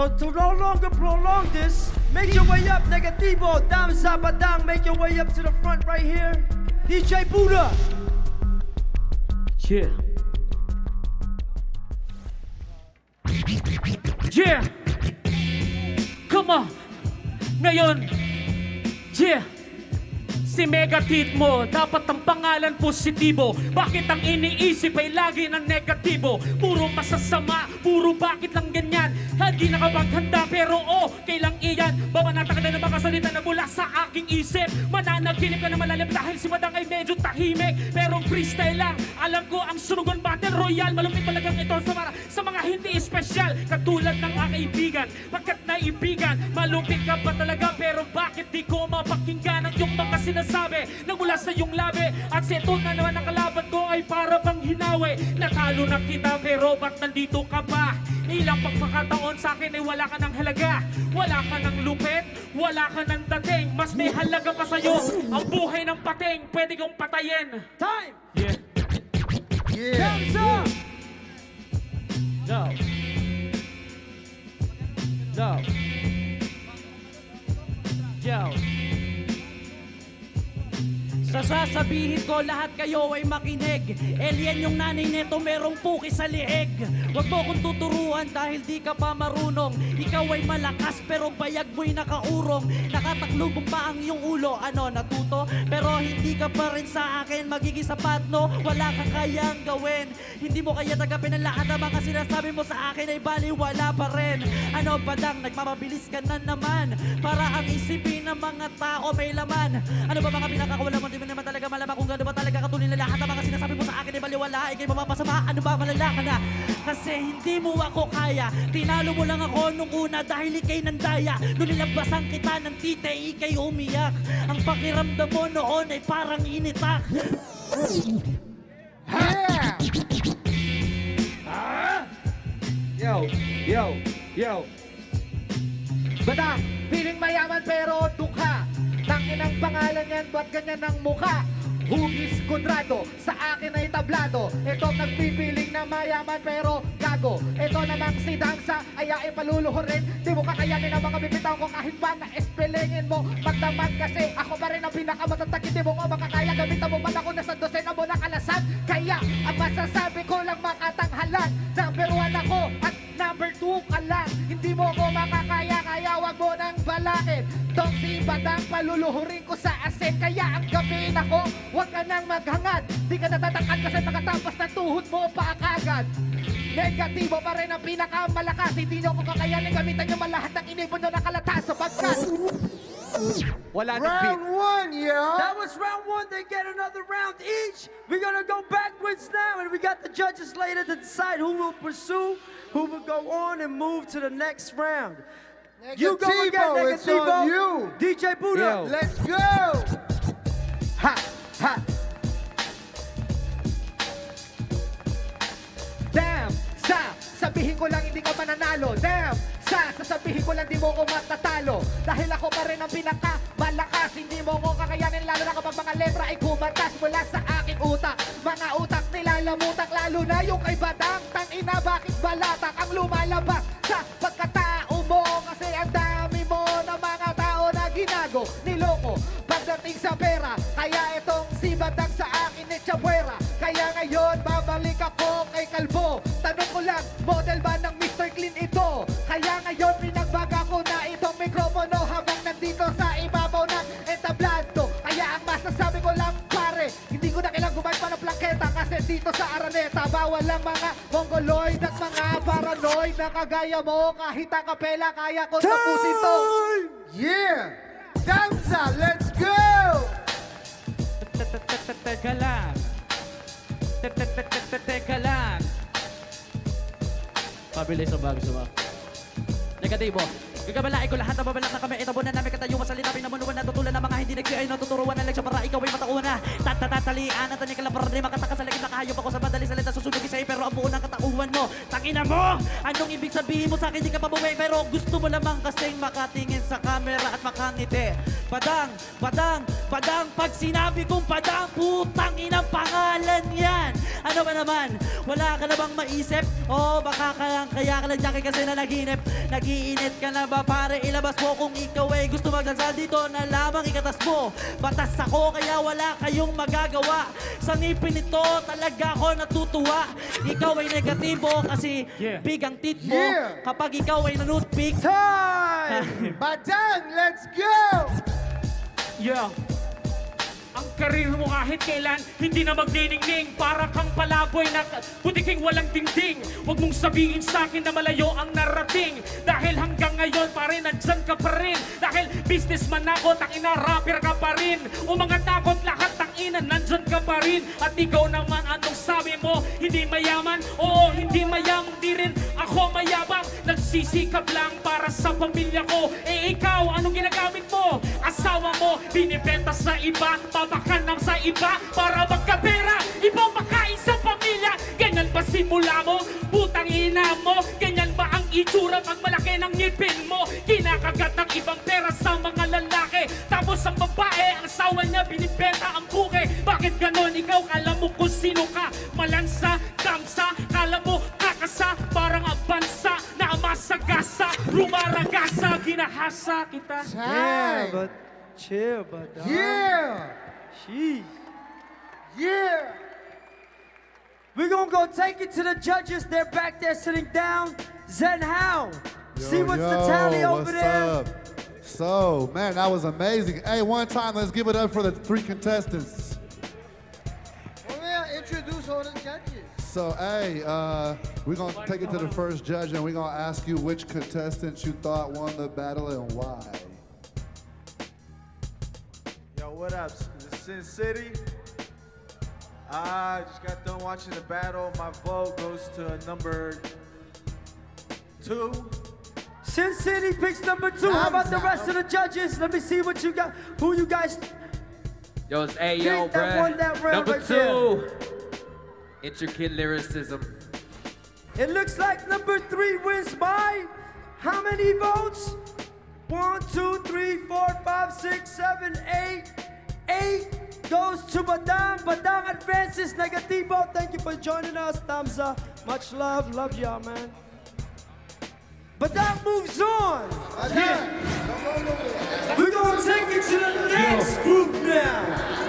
So to no longer prolong this, make your way up, negativo, dam sabadang, make your way up to the front right here. DJ Buddha. Yeah. Yeah. Come on. Ngayon. Yeah. Si Megatit mo, dapat ang pangalan positibo. Bakit ang iniisip ay lagi ng negatibo? Puro masasama, puro bakit lang ganyan. Hindi nakapaghanda pero kailang iyan. Babanata ka na ng mga salita na mula sa aking isip. Mananaginip ka na malalim dahil si Madang ay medyo tahimik. Pero freestyle lang, alam ko ang sunugan battle royale. Malupit talagang ito sa mga hindi espesyal. Katulad ng aking kaibigan, pagkat naibigan. Malupit ka ba talaga pero bakit di ko mapakinggan ang iyong mga sinasabi na mula sa iyong labi? At sa ito na naman ang kalaban ko ay para bang hinawi. Natalo na kita pero ba't nandito ka pa? Ilang pagpakataon sa akin ay wala ka ng halaga. Wala ka ng lupit, wala ka ng dating. Mas may halaga pa sa'yo ang buhay ng pating. Pwede kong patayin. Time! Yeah. Yeah! Time's up! No. No. Yo. Sasabihin ko lahat kayo ay makinig. Alien yung nanay nito, merong puki sa liig. Huwag mo kong tuturuan dahil di ka pa marunong. Ikaw ay malakas pero bayag mo'y nakaurong. Nakataklubong pa ang iyong ulo, ano natuto? Pero hindi ka pa rin sa akin magiging sapat, no? Wala kang kayang gawin. Hindi mo kaya tagapin ang lahat ng mga sinasabi mo sa akin ay baliwala pa rin. Ano badang nagmamabilis ka na naman para ang isipin ng mga tao may laman. Ano ba mga pinakakawala mo? Di mo naman talaga malaman kung gano'n ba talaga katuloy na lahat ng mga sinasabi mo sa akin ay baliwala. Ika'y mapapasama, ano ba malala ka na? Kasi hindi mo ako kaya. Tinalo mo lang ako nung una dahil ika'y nandaya. Nung nilabasan kita ng tite, ika'y umiyak. Ang pakiramdam mo noon ay parang initak. Yeah! Yo! Badang, piling mayaman pero dukha. Tangin ang pangalan yan, ba't ganyan ang mukha? Hugis kudrado, sa akin ay tablado. Ito nagpipiling na mayaman pero gago. Ito namang si Dangsa, ayain paluluhurin. Di mo kakayanin ang mga bibitaw ko kahit pa na-espelingin mo. Magdamag kasi ako pa rin ang pinakamatatag. Hindi mo ko makakaya, gamitan mo man ako na sa dosena mo ng alasan. Kaya ang masasabi ko lang makatanghalan. Number 1 ako at number 2 ka lang. Hindi mo ko makakaya, kaya wag mo nang balakid. Tong si Badang paluluhurin ko sa asin. Kaya ang gabihin ako, wag ka nang maghangad. Di ka natatangkad kasi pagkatapos na tuhod mo pa kagad. Negatibo pa rin ang pinakamalakas. Hindi nyo ko kakayanin, gamitan nyo man lahat ng inipon nyo na kalatas sapagkat wala nang beat. Round 1, yeah! That was round 1. They get another round each. We're gonna go backwards now, and we got the judges later to decide who will pursue, who will go on and move to the next round. You go again, Negativo. You. DJ Buddha. Yo. Let's go. Ha! Ha! Damn! Sabihin ko lang hindi ka mananalo. Damn! Sasabihin ko lang di mo ko matatalo. Dahil ako pa rin ang pinakamalakas. Hindi mo ko kakayanin lalo na kapag mga letra ay kumatas mula sa aking utak. Mga utak nilalamutak lalo na yung kay Badang. Tangina bakit balatak ang lumalabas sa pagkatao mo. Kasi ang dami mo na mga tao na ginago, niloko pagdating sa pera. Kaya itong si Badang sa akin ni Chabuera. Kaya ngayon babalik ako kay Kalbo. Tanong ko lang, model ba ng Mr. Clean ito? Kaya ngayon pinagbaga ko na itong mikropono habang nandito sa ibabaw ng entablado. Kaya ang masasabi ko lang pare, hindi ko na kailang gumay pa ng plaketa. Kasi dito sa Araneta, bawal lang mga mongoloid at mga paranoid na kagaya mo. Kahit ang kapela, kaya ko tapusin to. Yeah. Danza, let's go. Teka lang. Teka lang. Pabilis ang bago suma. Negatibo. Gagabalain ko lahat ng babalak na kami. Itabo na namin katayo masalita. Pinamunuan na totoo. katulad ng mga hindi nagsiay natuturuan ng leksyon para ikaw ay matauhan na. Tatatalian at tanig ka lang para di makatakas sa lagim na kahayop ako sa madali salita susunog sa'yo pero ang buo ng katauhan mo. Tangina mo! Anong ibig sabihin mo sa akin? Di ka pa bumay pero gusto mo lamang kasing makatingin sa camera at makangiti. Padang, padang, padang, pag sinabi kong padang, putang inang pangalan yan. Ano ba naman? Wala ka na bang maisip? O baka kaya ka lang dyan kasi na naginip. Nagiinit ka na ba pare ilabas mo kung ikaw ay gusto magdasal dito na lamang ikatas mo. Batas ako kaya wala kayong magagawa. Sa ngipin nito talaga ako natutuwa. Ikaw ay negatibo kasi big ang tit mo. Kapag ikaw ay nanutpik. Time! Badang, let's go! Yeah. Ang karir mo kahit kailan hindi na magniningning. Para kang palaboy na putiking walang dingding. Huwag mong sabihin sa akin na malayo ang narating. Dahil hanggang ngayon pare nandyan ka pa rin. Dahil businessman ako, tangina rapper ka pa rin. Umangat takot lahat, tangina nandyan ka pa rin. At ikaw naman anong sabi mo? Hindi mayaman? Oo, hindi mayaman, di rin ako mayabang. Nagsisikap lang para sa pamilya ko. Eh ikaw, anong ginagamit mo? Asawa mo, binibenta sa iba. Papakan lang sa iba para magkapera. Ibang makain sa pamilya. Ganyan ba simula mo? Putang ina mo. Ganyan ba ang itsura pag malaki ng ngipin mo? Kinakagat ng ibang pera sa mga lalaki. Tapos ang babae, ang asawa niya binibenta ang buke. Bakit ganon? Ikaw kala mo kung sino ka? Malansa, damsa, kala mo kakasa. Parang ang bansa na masagasa. Rumaragasa, ginahasa kita. Yeah, Time! but chill, but Yeah! Jeez. Yeah! We're gonna go take it to the judges. They're back there sitting down. Zen How? See what's the tally over what's there? Up? So, man, that was amazing. Hey, one time, let's give it up for the 3 contestants. Well, yeah, introduce all the judges. So, hey, we're going to take it to the first judge, and we're going to ask you which contestants you thought won the battle and why. Yo, what up? This is Sin City. I just got done watching the battle. My vote goes to number 2. Sin City picks number 2. How about the rest of the judges? Let me see what you got. Who you guys Yo, it's Ayo, think that won that round Number right there? 2, intricate lyricism. It looks like number 3 wins by how many votes? 1, 2, 3, 4, 5, 6, 7, 8. 8 goes to Badang. Badang advances. Negativo, thank you for joining us. Thumbs up. Much love. Love y'all, man. Badang moves on. We're gonna take it to the next group now.